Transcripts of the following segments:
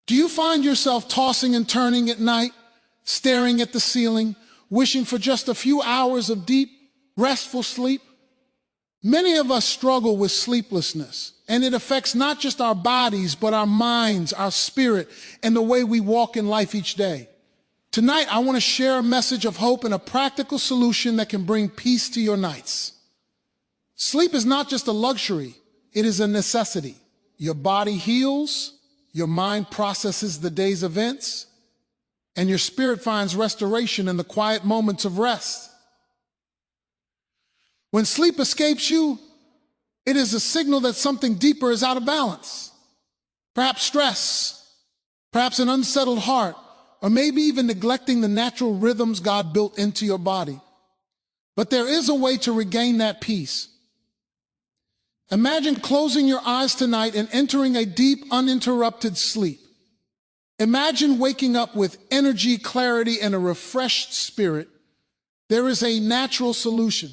Do you find yourself tossing and turning at night, staring at the ceiling, wishing for just a few hours of deep, restful sleep? Many of us struggle with sleeplessness, and it affects not just our bodies, but our minds, our spirit, and the way we walk in life each day. Tonight, I want to share a message of hope and a practical solution that can bring peace to your nights. Sleep is not just a luxury, it is a necessity. Your body heals, your mind processes the day's events, and your spirit finds restoration in the quiet moments of rest. When sleep escapes you, it is a signal that something deeper is out of balance. Perhaps stress, perhaps an unsettled heart, or maybe even neglecting the natural rhythms God built into your body. But there is a way to regain that peace. Imagine closing your eyes tonight and entering a deep, uninterrupted sleep. Imagine waking up with energy, clarity, and a refreshed spirit. There is a natural solution,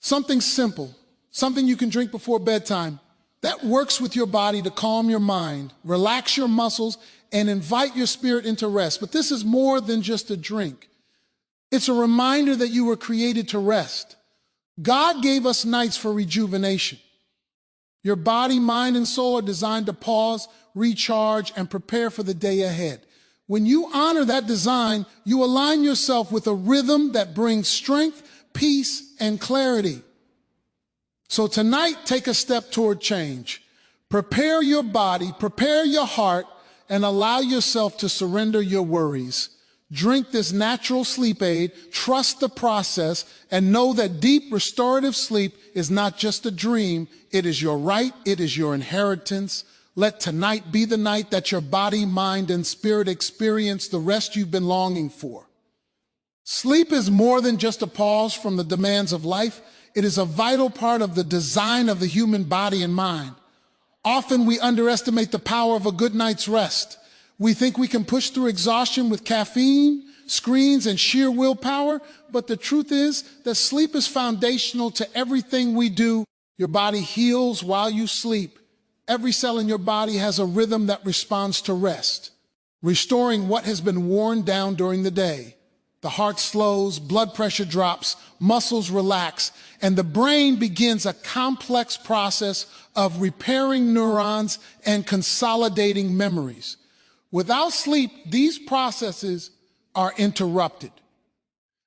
something simple, something you can drink before bedtime that works with your body to calm your mind, relax your muscles, and invite your spirit into rest. But this is more than just a drink. It's a reminder that you were created to rest. God gave us nights for rejuvenation. Your body, mind, and soul are designed to pause, recharge, and prepare for the day ahead. When you honor that design, you align yourself with a rhythm that brings strength, peace, and clarity. So tonight, take a step toward change. Prepare your body, prepare your heart, and allow yourself to surrender your worries. Drink this natural sleep aid, trust the process, and know that deep restorative sleep is not just a dream. It is your right. It is your inheritance. Let tonight be the night that your body, mind, and spirit experience the rest you've been longing for. Sleep is more than just a pause from the demands of life. It is a vital part of the design of the human body and mind. Often we underestimate the power of a good night's rest. We think we can push through exhaustion with caffeine, screens, and sheer willpower, but the truth is that sleep is foundational to everything we do. Your body heals while you sleep. Every cell in your body has a rhythm that responds to rest, restoring what has been worn down during the day. The heart slows, blood pressure drops, muscles relax, and the brain begins a complex process of repairing neurons and consolidating memories. Without sleep, these processes are interrupted.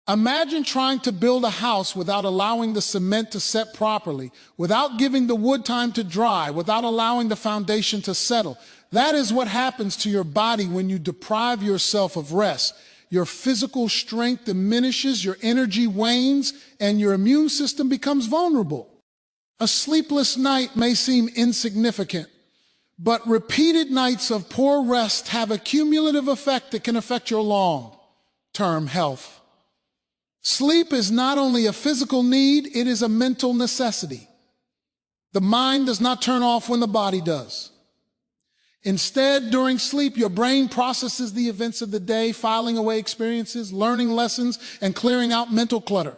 Imagine trying to build a house without allowing the cement to set properly, without giving the wood time to dry, without allowing the foundation to settle. That is what happens to your body when you deprive yourself of rest. Your physical strength diminishes, your energy wanes, and your immune system becomes vulnerable. A sleepless night may seem insignificant, but repeated nights of poor rest have a cumulative effect that can affect your long-term health. Sleep is not only a physical need, it is a mental necessity. The mind does not turn off when the body does. Instead, during sleep, your brain processes the events of the day, filing away experiences, learning lessons, and clearing out mental clutter.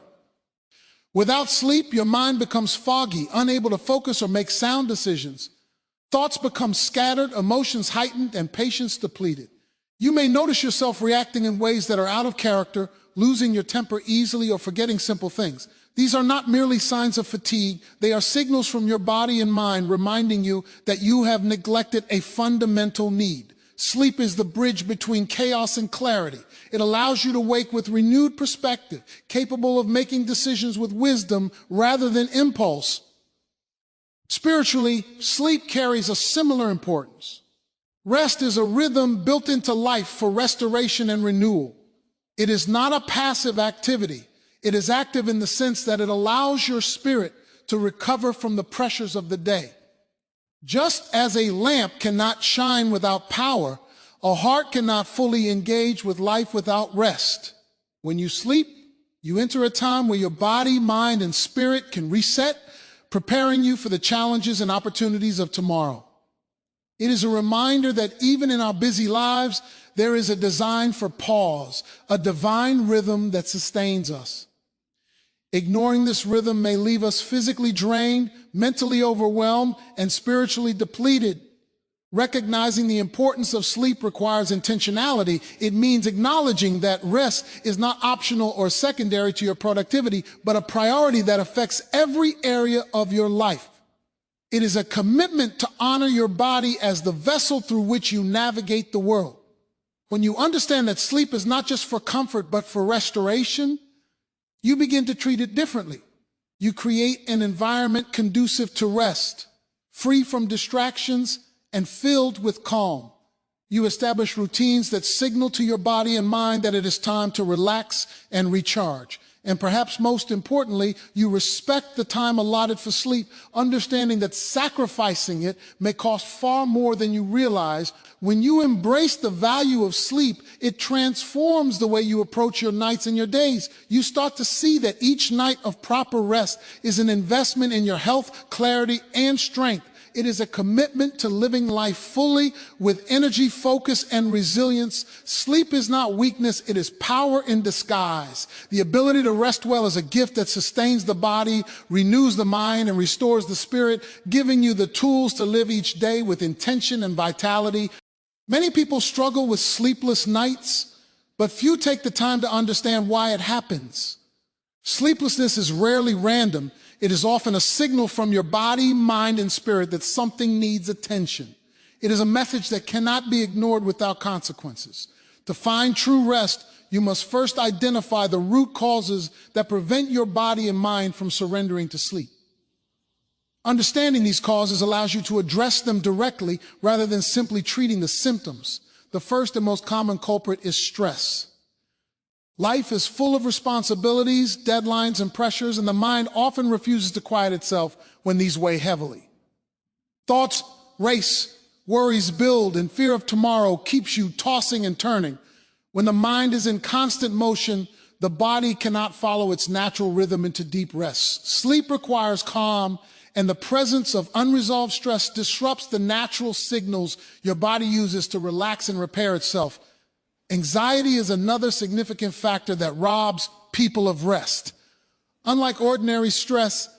Without sleep, your mind becomes foggy, unable to focus or make sound decisions. Thoughts become scattered, emotions heightened, and patience depleted. You may notice yourself reacting in ways that are out of character, losing your temper easily, or forgetting simple things. These are not merely signs of fatigue. They are signals from your body and mind reminding you that you have neglected a fundamental need. Sleep is the bridge between chaos and clarity. It allows you to wake with renewed perspective, capable of making decisions with wisdom rather than impulse. Spiritually, sleep carries a similar importance. Rest is a rhythm built into life for restoration and renewal. It is not a passive activity. It is active in the sense that it allows your spirit to recover from the pressures of the day. Just as a lamp cannot shine without power, a heart cannot fully engage with life without rest. When you sleep, you enter a time where your body, mind, and spirit can reset, preparing you for the challenges and opportunities of tomorrow. It is a reminder that even in our busy lives, there is a design for pause, a divine rhythm that sustains us. Ignoring this rhythm may leave us physically drained, mentally overwhelmed, and spiritually depleted. Recognizing the importance of sleep requires intentionality. It means acknowledging that rest is not optional or secondary to your productivity, but a priority that affects every area of your life. It is a commitment to honor your body as the vessel through which you navigate the world. When you understand that sleep is not just for comfort, but for restoration, you begin to treat it differently. You create an environment conducive to rest, free from distractions, and filled with calm. You establish routines that signal to your body and mind that it is time to relax and recharge. And perhaps most importantly, you respect the time allotted for sleep, understanding that sacrificing it may cost far more than you realize. When you embrace the value of sleep, it transforms the way you approach your nights and your days. You start to see that each night of proper rest is an investment in your health, clarity, and strength. It is a commitment to living life fully with energy, focus, and resilience. Sleep is not weakness, it is power in disguise. The ability to rest well is a gift that sustains the body, renews the mind, and restores the spirit, giving you the tools to live each day with intention and vitality. Many people struggle with sleepless nights, but few take the time to understand why it happens. Sleeplessness is rarely random. It is often a signal from your body, mind, and spirit that something needs attention. It is a message that cannot be ignored without consequences. To find true rest, you must first identify the root causes that prevent your body and mind from surrendering to sleep. Understanding these causes allows you to address them directly rather than simply treating the symptoms. The first and most common culprit is stress. Life is full of responsibilities, deadlines, and pressures, and the mind often refuses to quiet itself when these weigh heavily. Thoughts race, worries build, and fear of tomorrow keeps you tossing and turning. When the mind is in constant motion, the body cannot follow its natural rhythm into deep rest. Sleep requires calm, and the presence of unresolved stress disrupts the natural signals your body uses to relax and repair itself. Anxiety is another significant factor that robs people of rest. Unlike ordinary stress,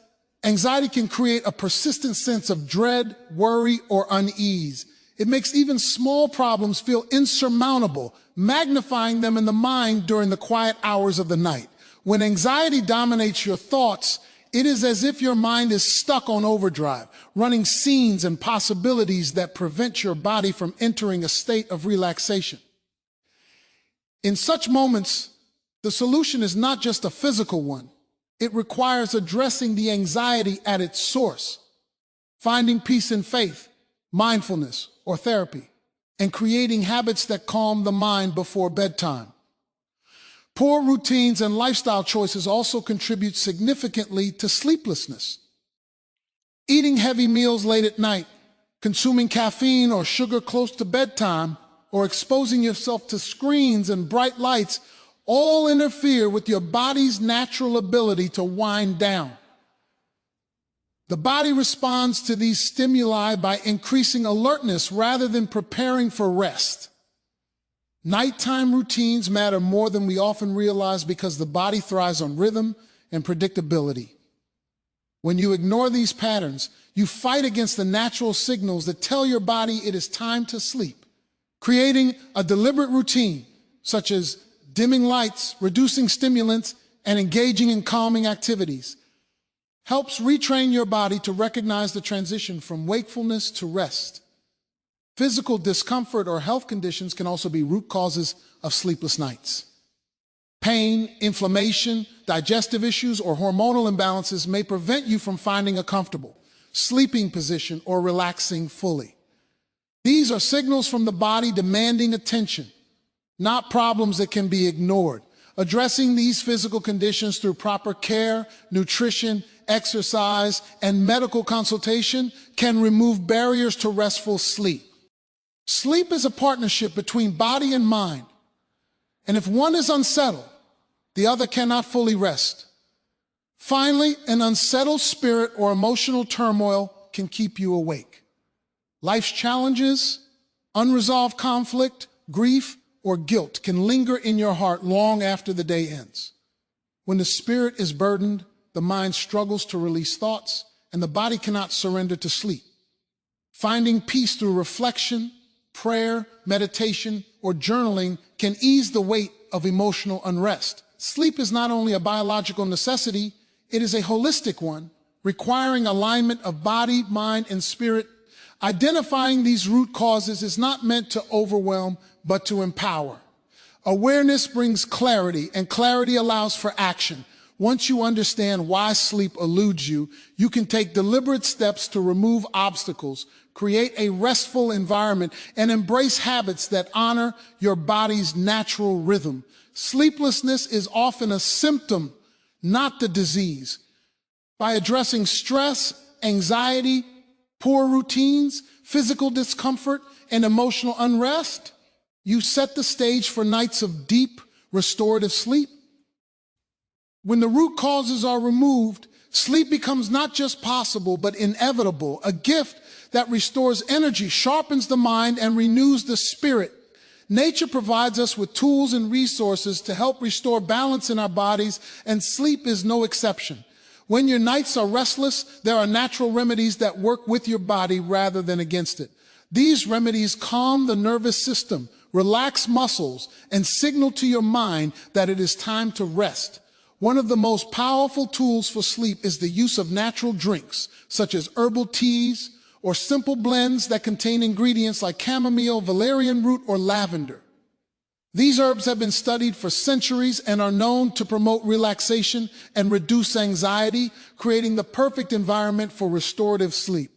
anxiety can create a persistent sense of dread, worry, or unease. It makes even small problems feel insurmountable, magnifying them in the mind during the quiet hours of the night. When anxiety dominates your thoughts, it is as if your mind is stuck on overdrive, running scenes and possibilities that prevent your body from entering a state of relaxation. In such moments, the solution is not just a physical one. It requires addressing the anxiety at its source, finding peace in faith, mindfulness, or therapy, and creating habits that calm the mind before bedtime. Poor routines and lifestyle choices also contribute significantly to sleeplessness. Eating heavy meals late at night, consuming caffeine or sugar close to bedtime, or exposing yourself to screens and bright lights all interfere with your body's natural ability to wind down. The body responds to these stimuli by increasing alertness rather than preparing for rest. Nighttime routines matter more than we often realize because the body thrives on rhythm and predictability. When you ignore these patterns, you fight against the natural signals that tell your body it is time to sleep. Creating a deliberate routine, such as dimming lights, reducing stimulants, and engaging in calming activities, helps retrain your body to recognize the transition from wakefulness to rest. Physical discomfort or health conditions can also be root causes of sleepless nights. Pain, inflammation, digestive issues, or hormonal imbalances may prevent you from finding a comfortable sleeping position or relaxing fully. These are signals from the body demanding attention, not problems that can be ignored. Addressing these physical conditions through proper care, nutrition, exercise, and medical consultation can remove barriers to restful sleep. Sleep is a partnership between body and mind, and if one is unsettled, the other cannot fully rest. Finally, an unsettled spirit or emotional turmoil can keep you awake. Life's challenges, unresolved conflict, grief, or guilt can linger in your heart long after the day ends. When the spirit is burdened, the mind struggles to release thoughts, and the body cannot surrender to sleep. Finding peace through reflection, prayer, meditation, or journaling can ease the weight of emotional unrest. Sleep is not only a biological necessity, it is a holistic one, requiring alignment of body, mind, and spirit. Identifying these root causes is not meant to overwhelm, but to empower. Awareness brings clarity, and clarity allows for action. Once you understand why sleep eludes you, you can take deliberate steps to remove obstacles, create a restful environment, and embrace habits that honor your body's natural rhythm. Sleeplessness is often a symptom, not the disease. By addressing stress, anxiety, poor routines, physical discomfort, and emotional unrest, you set the stage for nights of deep, restorative sleep. When the root causes are removed, sleep becomes not just possible, but inevitable, a gift that restores energy, sharpens the mind, and renews the spirit. Nature provides us with tools and resources to help restore balance in our bodies, and sleep is no exception. When your nights are restless, there are natural remedies that work with your body rather than against it. These remedies calm the nervous system, relax muscles, and signal to your mind that it is time to rest. One of the most powerful tools for sleep is the use of natural drinks, such as herbal teas or simple blends that contain ingredients like chamomile, valerian root, or lavender. These herbs have been studied for centuries and are known to promote relaxation and reduce anxiety, creating the perfect environment for restorative sleep.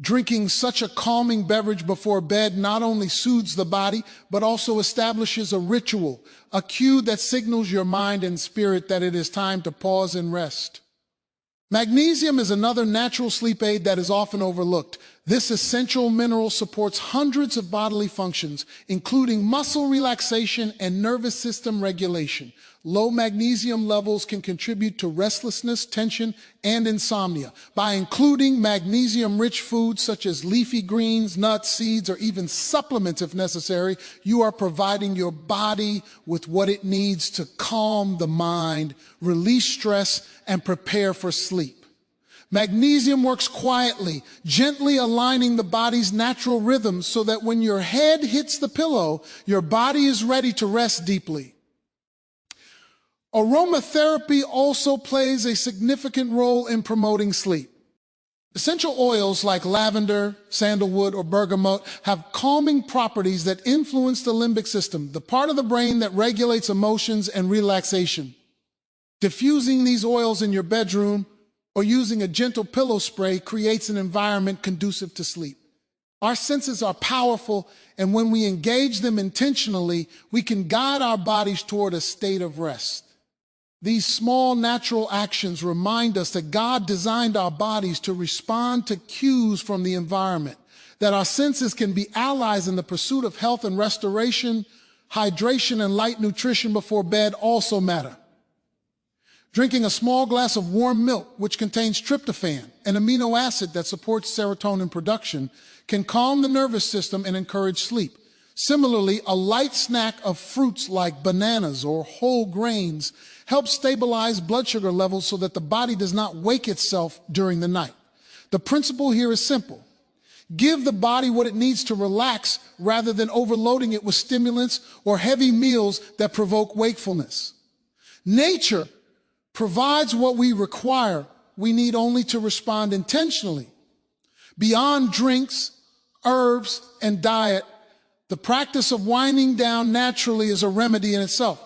Drinking such a calming beverage before bed not only soothes the body, but also establishes a ritual, a cue that signals your mind and spirit that it is time to pause and rest. Magnesium is another natural sleep aid that is often overlooked. This essential mineral supports hundreds of bodily functions, including muscle relaxation and nervous system regulation. Low magnesium levels can contribute to restlessness, tension, and insomnia. By including magnesium-rich foods such as leafy greens, nuts, seeds, or even supplements if necessary, you are providing your body with what it needs to calm the mind, release stress, and prepare for sleep. Magnesium works quietly, gently aligning the body's natural rhythms so that when your head hits the pillow, your body is ready to rest deeply. Aromatherapy also plays a significant role in promoting sleep. Essential oils like lavender, sandalwood, or bergamot have calming properties that influence the limbic system, the part of the brain that regulates emotions and relaxation. Diffusing these oils in your bedroom or using a gentle pillow spray creates an environment conducive to sleep. Our senses are powerful, and when we engage them intentionally, we can guide our bodies toward a state of rest. These small natural actions remind us that God designed our bodies to respond to cues from the environment, that our senses can be allies in the pursuit of health and restoration. Hydration and light nutrition before bed also matter. Drinking a small glass of warm milk, which contains tryptophan, an amino acid that supports serotonin production, can calm the nervous system and encourage sleep. Similarly, a light snack of fruits like bananas or whole grains helps stabilize blood sugar levels so that the body does not wake itself during the night. The principle here is simple. Give the body what it needs to relax rather than overloading it with stimulants or heavy meals that provoke wakefulness. Nature provides what we require. We need only to respond intentionally. Beyond drinks, herbs, and diet, the practice of winding down naturally is a remedy in itself.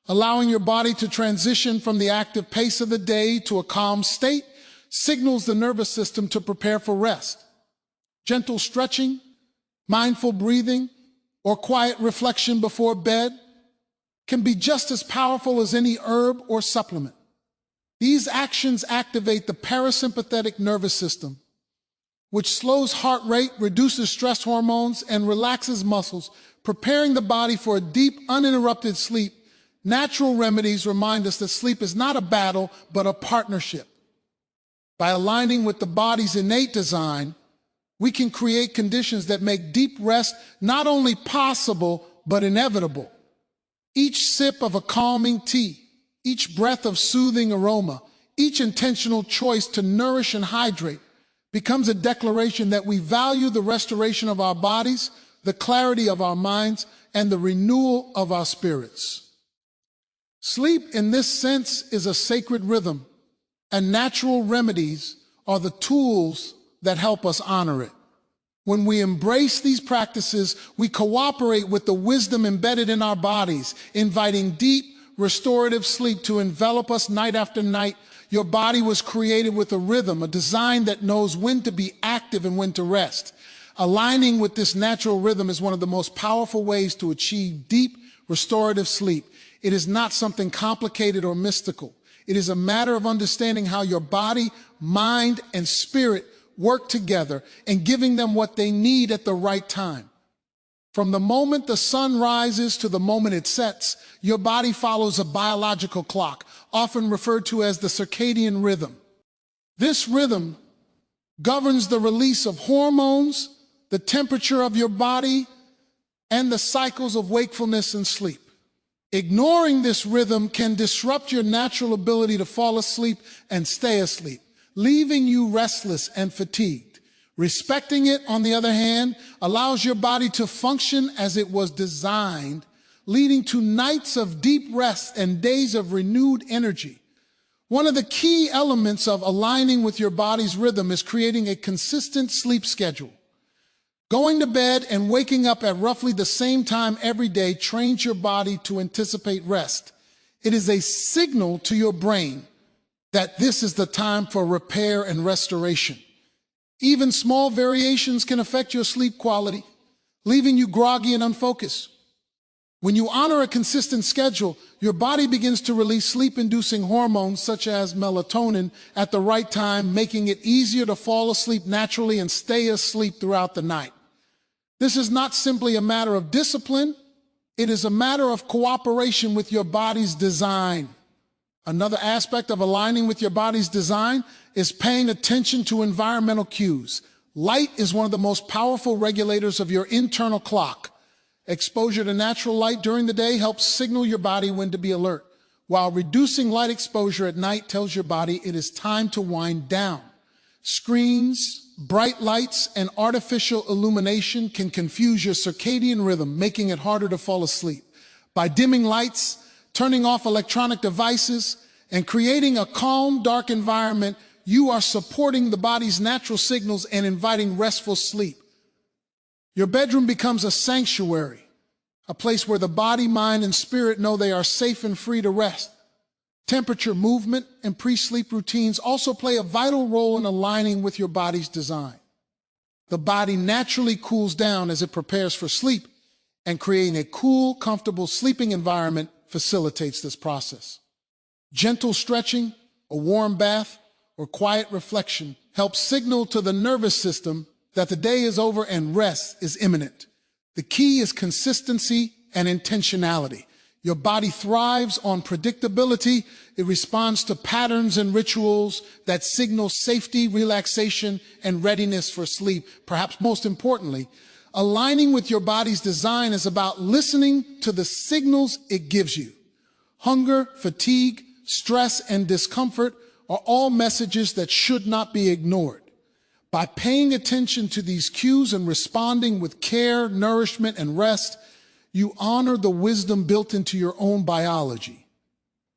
Allowing your body to transition from the active pace of the day to a calm state signals the nervous system to prepare for rest. Gentle stretching, mindful breathing, or quiet reflection before bed can be just as powerful as any herb or supplement. These actions activate the parasympathetic nervous system, which slows heart rate, reduces stress hormones, and relaxes muscles, preparing the body for a deep, uninterrupted sleep. Natural remedies remind us that sleep is not a battle, but a partnership. By aligning with the body's innate design, we can create conditions that make deep rest not only possible, but inevitable. Each sip of a calming tea, each breath of soothing aroma, each intentional choice to nourish and hydrate becomes a declaration that we value the restoration of our bodies, the clarity of our minds, and the renewal of our spirits. Sleep, in this sense, is a sacred rhythm, and natural remedies are the tools that help us honor it. When we embrace these practices, we cooperate with the wisdom embedded in our bodies, inviting deep, restorative sleep to envelop us night after night. Your body was created with a rhythm, a design that knows when to be active and when to rest. Aligning with this natural rhythm is one of the most powerful ways to achieve deep, restorative sleep. It is not something complicated or mystical. It is a matter of understanding how your body, mind, and spirit work together and giving them what they need at the right time. From the moment the sun rises to the moment it sets, your body follows a biological clock, often referred to as the circadian rhythm. This rhythm governs the release of hormones, the temperature of your body, and the cycles of wakefulness and sleep. Ignoring this rhythm can disrupt your natural ability to fall asleep and stay asleep, leaving you restless and fatigued. Respecting it, on the other hand, allows your body to function as it was designed, leading to nights of deep rest and days of renewed energy. One of the key elements of aligning with your body's rhythm is creating a consistent sleep schedule. Going to bed and waking up at roughly the same time every day trains your body to anticipate rest. It is a signal to your brain that this is the time for repair and restoration. Even small variations can affect your sleep quality, leaving you groggy and unfocused. When you honor a consistent schedule, your body begins to release sleep-inducing hormones such as melatonin at the right time, making it easier to fall asleep naturally and stay asleep throughout the night. This is not simply a matter of discipline, it is a matter of cooperation with your body's design. Another aspect of aligning with your body's design is paying attention to environmental cues. Light is one of the most powerful regulators of your internal clock. Exposure to natural light during the day helps signal your body when to be alert, while reducing light exposure at night tells your body it is time to wind down. Screens, bright lights, and artificial illumination can confuse your circadian rhythm, making it harder to fall asleep. By dimming lights, turning off electronic devices, and creating a calm, dark environment, you are supporting the body's natural signals and inviting restful sleep. Your bedroom becomes a sanctuary, a place where the body, mind, and spirit know they are safe and free to rest. Temperature, movement, and pre-sleep routines also play a vital role in aligning with your body's design. The body naturally cools down as it prepares for sleep, and creating a cool, comfortable sleeping environment facilitates this process. Gentle stretching, a warm bath, or quiet reflection helps signal to the nervous system that the day is over and rest is imminent. The key is consistency and intentionality. Your body thrives on predictability. It responds to patterns and rituals that signal safety, relaxation, and readiness for sleep. Perhaps most importantly, aligning with your body's design is about listening to the signals it gives you. Hunger, fatigue, stress, and discomfort are all messages that should not be ignored. By paying attention to these cues and responding with care, nourishment, and rest, you honor the wisdom built into your own biology.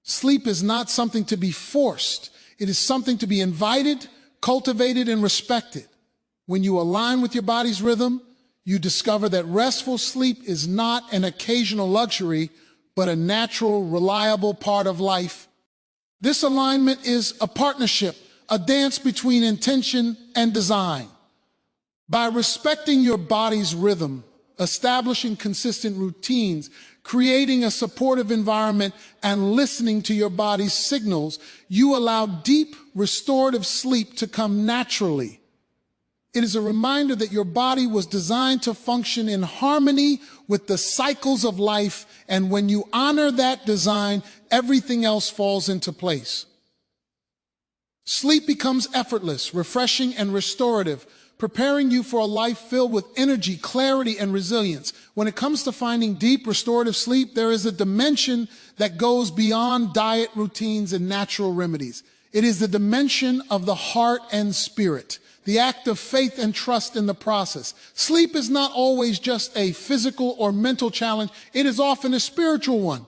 Sleep is not something to be forced. It is something to be invited, cultivated, and respected. When you align with your body's rhythm, you discover that restful sleep is not an occasional luxury, but a natural, reliable part of life. This alignment is a partnership, a dance between intention and design. By respecting your body's rhythm, establishing consistent routines, creating a supportive environment, and listening to your body's signals, you allow deep, restorative sleep to come naturally. It is a reminder that your body was designed to function in harmony with the cycles of life, and when you honor that design, everything else falls into place. Sleep becomes effortless, refreshing, and restorative, preparing you for a life filled with energy, clarity, and resilience. When it comes to finding deep, restorative sleep, there is a dimension that goes beyond diet routines and natural remedies. It is the dimension of the heart and spirit. the act of faith and trust in the process. Sleep is not always just a physical or mental challenge. It is often a spiritual one.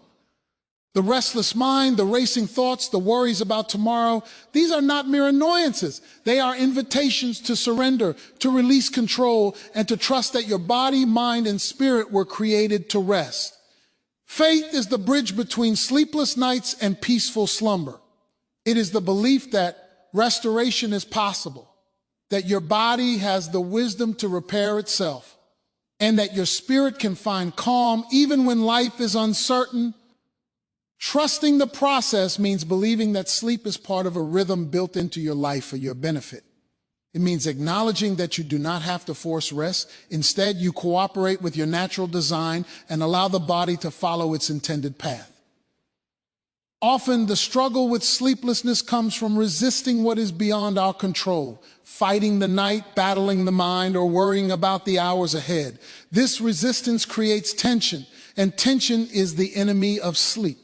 The restless mind, the racing thoughts, the worries about tomorrow, these are not mere annoyances. They are invitations to surrender, to release control, and to trust that your body, mind, and spirit were created to rest. Faith is the bridge between sleepless nights and peaceful slumber. It is the belief that restoration is possible, that your body has the wisdom to repair itself, and that your spirit can find calm even when life is uncertain. Trusting the process means believing that sleep is part of a rhythm built into your life for your benefit. It means acknowledging that you do not have to force rest. Instead, you cooperate with your natural design and allow the body to follow its intended path. Often, the struggle with sleeplessness comes from resisting what is beyond our control, fighting the night, battling the mind, or worrying about the hours ahead. This resistance creates tension, and tension is the enemy of sleep.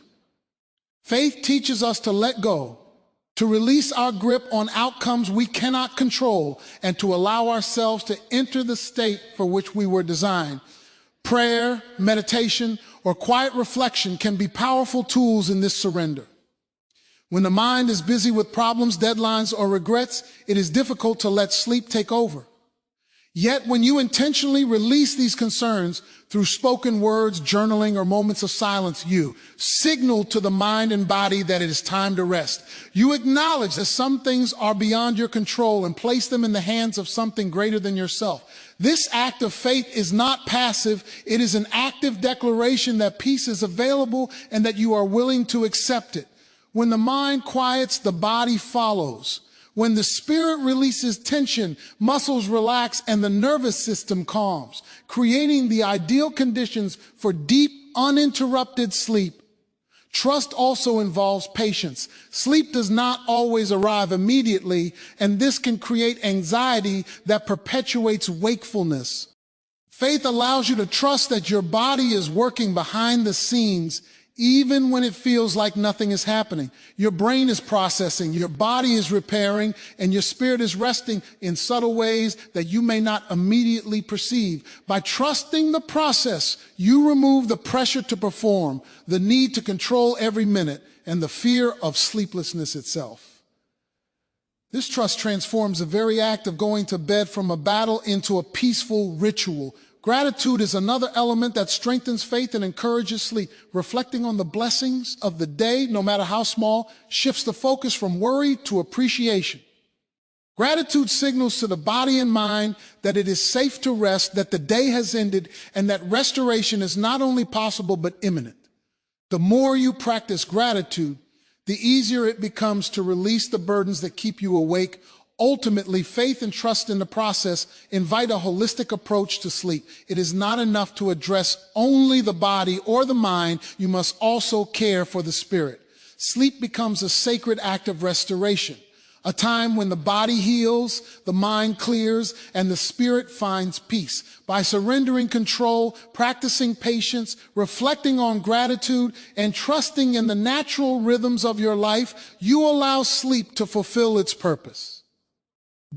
Faith teaches us to let go, to release our grip on outcomes we cannot control, and to allow ourselves to enter the state for which we were designed. Prayer, meditation, or quiet reflection can be powerful tools in this surrender. When the mind is busy with problems, deadlines, or regrets, it is difficult to let sleep take over. Yet when you intentionally release these concerns through spoken words, journaling, or moments of silence, you signal to the mind and body that it is time to rest. You acknowledge that some things are beyond your control and place them in the hands of something greater than yourself. This act of faith is not passive. It is an active declaration that peace is available and that you are willing to accept it. When the mind quiets, the body follows. When the spirit releases tension, muscles relax and the nervous system calms, creating the ideal conditions for deep, uninterrupted sleep. Trust also involves patience. Sleep does not always arrive immediately, and this can create anxiety that perpetuates wakefulness. Faith allows you to trust that your body is working behind the scenes even when it feels like nothing is happening. Your brain is processing, your body is repairing, and your spirit is resting in subtle ways that you may not immediately perceive. By trusting the process, you remove the pressure to perform, the need to control every minute, and the fear of sleeplessness itself. This trust transforms the very act of going to bed from a battle into a peaceful ritual. Gratitude is another element that strengthens faith and encourages sleep. Reflecting on the blessings of the day, no matter how small, shifts the focus from worry to appreciation. Gratitude signals to the body and mind that it is safe to rest, that the day has ended, and that restoration is not only possible but imminent. The more you practice gratitude, the easier it becomes to release the burdens that keep you awake. Ultimately, faith and trust in the process invite a holistic approach to sleep. It is not enough to address only the body or the mind. You must also care for the spirit. Sleep becomes a sacred act of restoration, a time when the body heals, the mind clears, and the spirit finds peace. By surrendering control, practicing patience, reflecting on gratitude, and trusting in the natural rhythms of your life, you allow sleep to fulfill its purpose.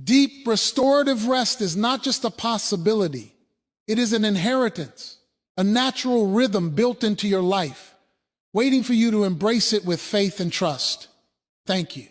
Deep restorative rest is not just a possibility. It is an inheritance, a natural rhythm built into your life, waiting for you to embrace it with faith and trust. Thank you.